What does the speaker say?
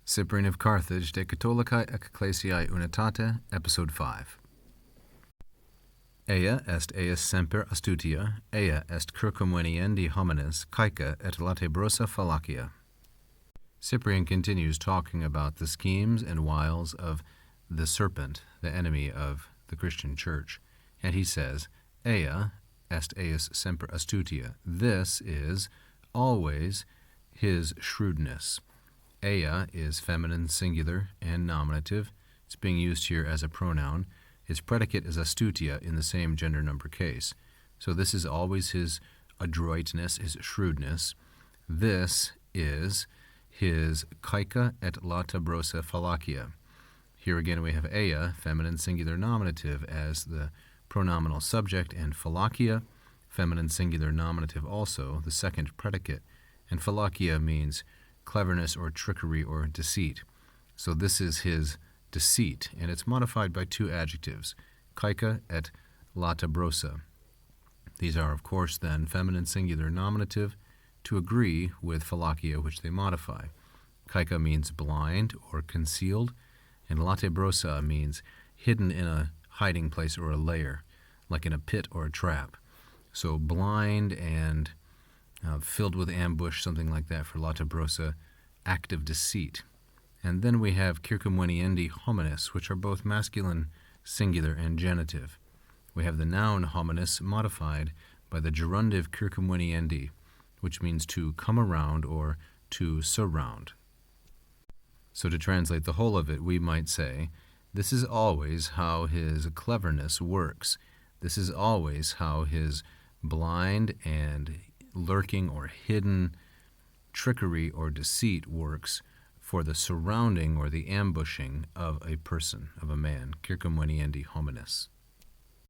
Cyprian of Carthage, De Catholicae Ecclesiae Unitate, Episode 5. Ea est eis semper astutia, ea est circumveniendi homines, caeca et latebrosa fallacia. Cyprian continues talking about the schemes and wiles of the serpent, the enemy of the Christian church. And he says, Ea est eis semper astutia. This is always his shrewdness. Ea is feminine singular and nominative. It's being used here as a pronoun. Its predicate is astutia in the same gender number case. So this is always his adroitness, his shrewdness. This is his caeca et latebrosa fallacia. Here again we have ea, feminine singular nominative, as the pronominal subject, and fallacia, feminine singular nominative also, the second predicate. And fallacia means cleverness or trickery or deceit. So this is his deceit, and it's modified by two adjectives, caeca et latebrosa. These are, of course, then feminine singular nominative to agree with fallacia, which they modify. Caeca means blind or concealed, and latebrosa means hidden in a hiding place or a lair, like in a pit or a trap. So blind and filled with ambush, something like that for latebrosa, active deceit. And then we have circumveniendi homines, which are both masculine singular and genitive. We have the noun homines modified by the gerundive circumveniendi, which means to come around or to surround. So to translate the whole of it, we might say, this is always how his cleverness works. This is always how his blind and lurking or hidden trickery or deceit works for the surrounding or the ambushing of a person, of a man, circumveniendi homines.